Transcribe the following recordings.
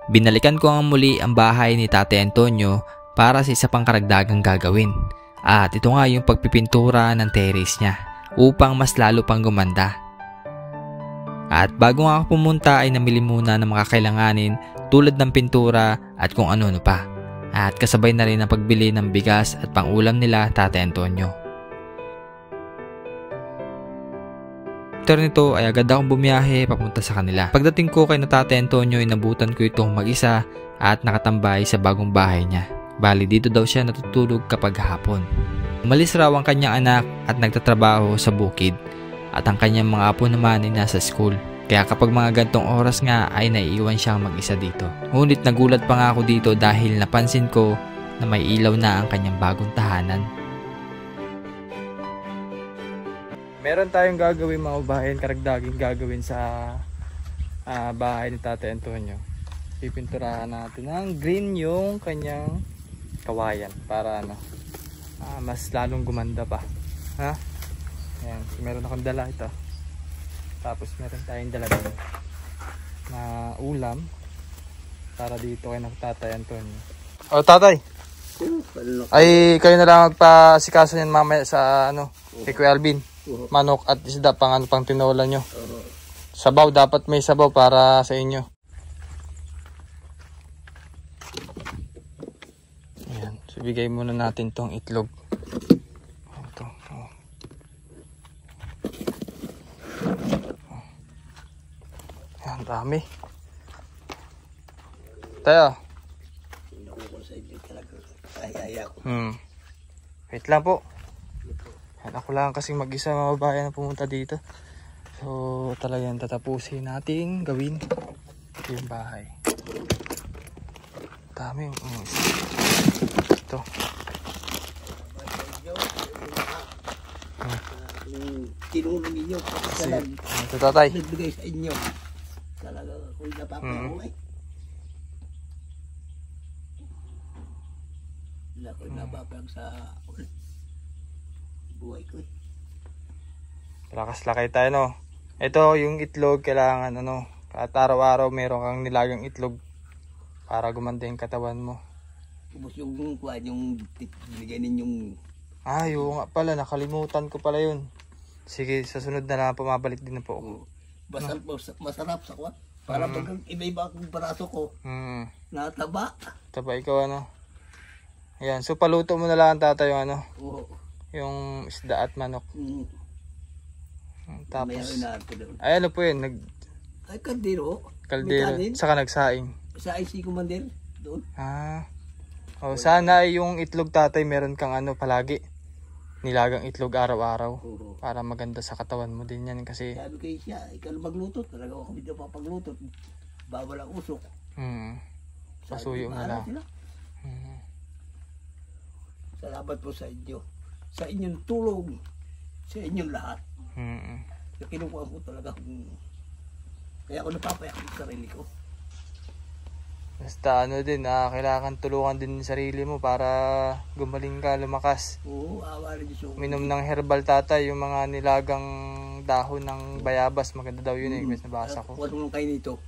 Binalikan ko ang muli ang bahay ni Tate Antonio para sa isa pang karagdagang gagawin. At ito nga yung pagpipintura ng terrace niya upang mas lalo pang gumanda. At bago nga ako pumunta ay namili muna ng mga kailanganin tulad ng pintura at kung ano-ano pa. At kasabay na rin ang pagbili ng bigas at pangulam nila Tate Antonio. After nito ay agad akong bumiyahe papunta sa kanila. Pagdating ko kay Tate Antonio, inabutan ko itong mag-isa at nakatambay sa bagong bahay niya. Bali dito daw siya natutulog kapag hapon. Umalis raw ang kanyang anak at nagtatrabaho sa bukid at ang kanyang mga apo naman ay nasa school. Kaya kapag mga gantong oras nga ay naiiwan siyang mag-isa dito. Ngunit nagulat pa nga ako dito dahil napansin ko na may ilaw na ang kanyang bagong tahanan. Meron tayong gagawin mga bahayan, karagdaging gagawin sa bahay ni Tate Antonio. Pipinturahan natin ng green yung kanyang kawayan para mas lalong gumanda pa. Ha? Ayan, so meron akong dala ito. Tapos meron tayong dala din na ulam para dito kay Tate Antonio. O tatay, ay kayo na lang magpasikaso niyan mamaya sa kay Kuya Alvin. Manok at isda pang tinola nyo. Sabaw, dapat may sabaw para sa inyo. Ayan, so bigay muna natin tong itlog. Ito, oh. Ayan, dami. Tayo. Wait lang po. Ako lang kasing mag-isa mga babae na pumunta dito. So talagang tatapusin natin gawin yung bahay. Dami. Ito. Tinulong ninyo. Ito tatay. Nagbigay sa inyo. Talaga kung napapakuhay. Wala ko napapag sa buhay ko eh. Lakas lakay tayo no. Ito yung itlog kailangan at araw-araw meron kang nilagang itlog para gumanda yung katawan mo. Tapos yung binigay ninyong yung nga pala, nakalimutan ko pala yun. Sige, sa sunod na lang pumabalik din na po ako. Masarap sa kwa. Para pag iba-iba akong baraso ko, nataba. Taba ikaw Ayan, so paluto mo na lang tatay yung Oo. Yung isda at manok. Tapos ay po yun, ay kaldero. Saka nagsaing. Sa IC Commander doon. Sana yung itlog tatay meron kang palagi. Nilagang itlog araw-araw. Para maganda sa katawan mo din yan kasi. Sabi ko siya, ikaw magluto. Talaga ako hindi pa pagluto. Bawal ang usok. Pasuyo mo lang. Salamat po sa inyo. Sa inyong tulong. Sa inyong lahat. Kinukuha ko talaga. Kaya ako napapayak sa sarili ko. Basta kailangan tulungan din yung sarili mo para gumaling ka, lumakas. Oo, awa rin Diyos. Minom ng herbal tatay, yung mga nilagang dahon ng bayabas, maganda daw yun mas nabasa ko. Huwag mong kayo nito.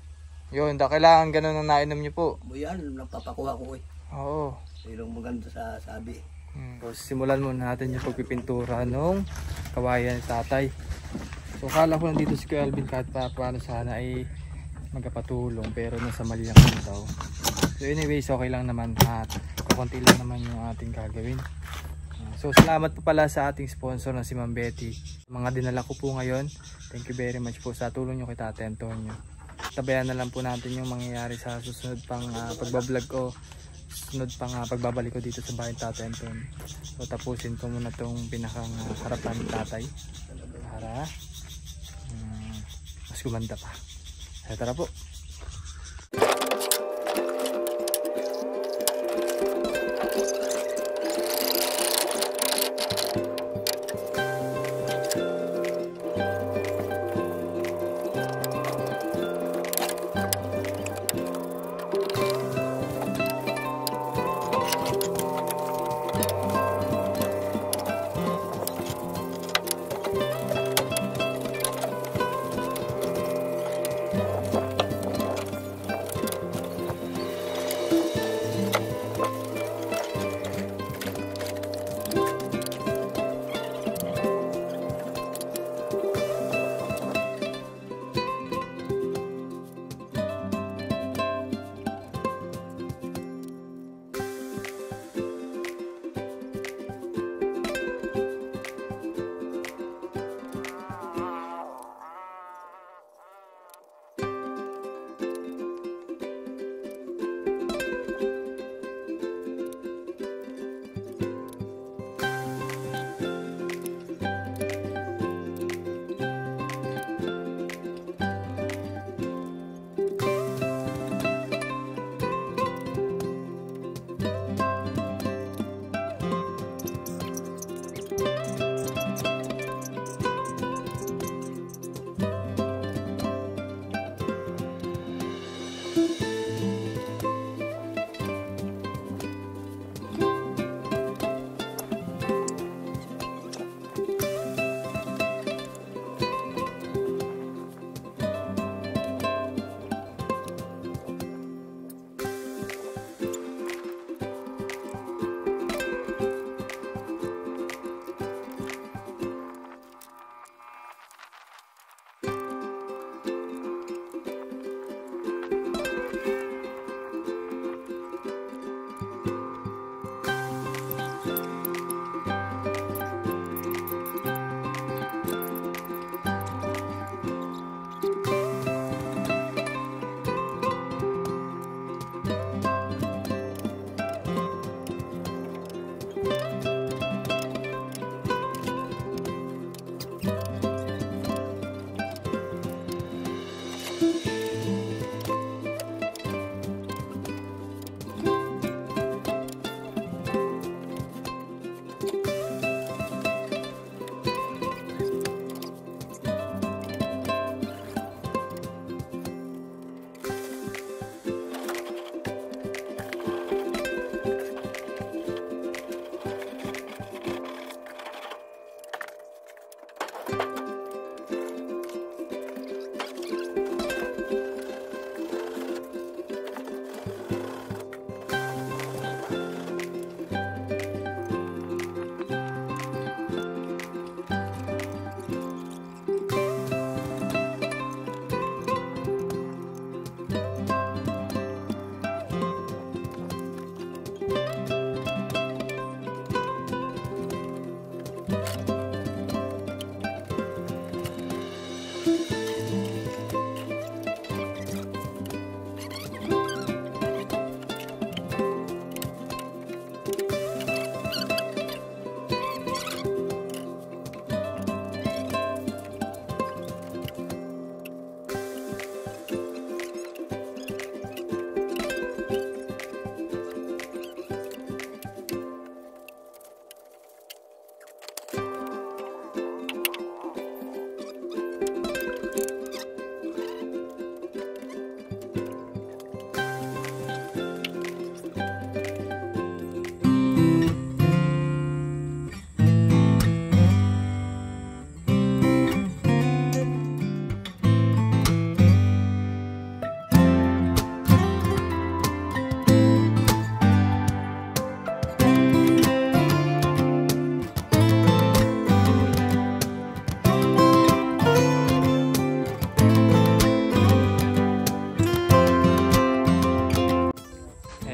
Yun, kailangan ganun ang nainom nyo po. Yan, nagpapakuha ko eh. Oo. Yung maganda sa sabi. So, simulan muna natin yung pagpipintura nung kawayan ni tatay. So kala ko nandito si Kuya Alvin kahit paano sana ay magpatulong pero nasa mali lang daw. So anyways, okay lang naman at kukunti lang naman yung ating gagawin. So salamat po pala sa ating sponsor na si Ma'am Betty. Mga dinala ko po ngayon. Thank you very much po sa tulong nyo kay Tate Antonio. Tabayan na lang po natin yung mangyayari sa susunod pang pagbablog ko. Sunod pang pagbabalik ko dito sa bahay ni Tate Antonio. So tapusin ko muna tong pinakang harapan ni tatay para mas gumanda pa. Tara po.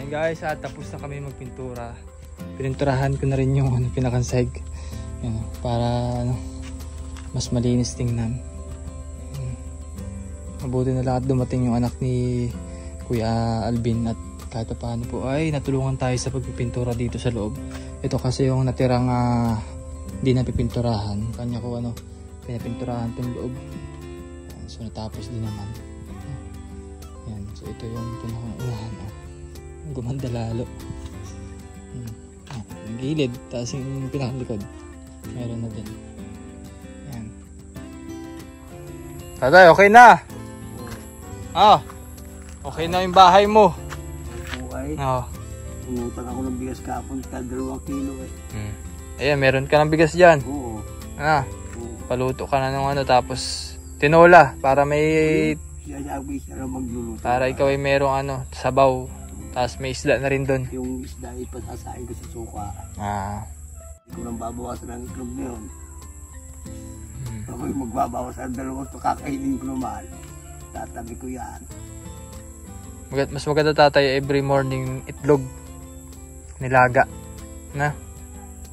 Ayan guys, tapos na kami magpintura. Pininturahan ko na rin yung pinakansahig. Ayan, para mas malinis tingnan. Mabuti na lahat dumating yung anak ni Kuya Alvin at kahit paano po ay natulungan tayo sa pagpipintura dito sa loob. Ito kasi yung natirang di napipinturahan. Kanya ko pinapinturahan itong loob. So natapos din naman. Yan. So ito yung pinakaunahan. Gumanda lalo. Yung gilid. Tapos yung pinakalikod. Meron na din. Yan. Tatay, okay na? Okay na yung bahay mo. Okay. Umutang ako ng bigas kapon. 2 kilo Ayan, meron ka ng bigas dyan. Oo. Paluto ka na ng tapos tinola para may Siya magluluto. para ikaw ay merong sabaw. Tapos may isda na rin doon. Yung isda ipasasain ko sa suka. Hindi ko nang babawasan ng itlog na yun. Ako yung magbabawas ang 2 ito, kakainin ko naman. Tatabi ko yan. Mas maganda tatay every morning itlog nilaga na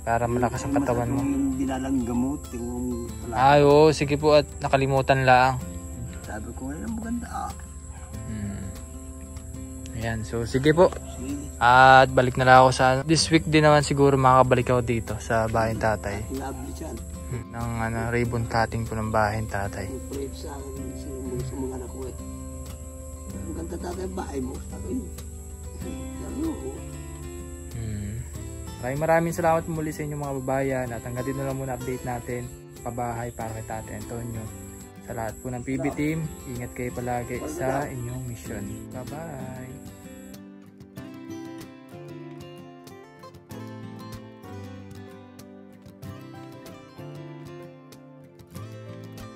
para malakas ang katawan mo. Yung dinalang gamot, yung Oo, sige po at nakalimutan lang. sabi ko, ay, ang maganda. Ayan, so sige po. Sige. At balik na lang ako sa this week din naman siguro makakabalik ako dito sa bahay ng tatay. Lovely siyan. Ng ribbon cutting po ng bahay ng tatay. Yung project sa akin, sa mga anak ko ang ganda tatay ang bahay mo. Sabi, Maraming salamat muli sa inyong mga babayan at hanggang dito na lang muna update natin pabahay para kay Tatay Antonio. Sa lahat po ng PB team, ingat kayo palagi sa inyong mission. Bye bye!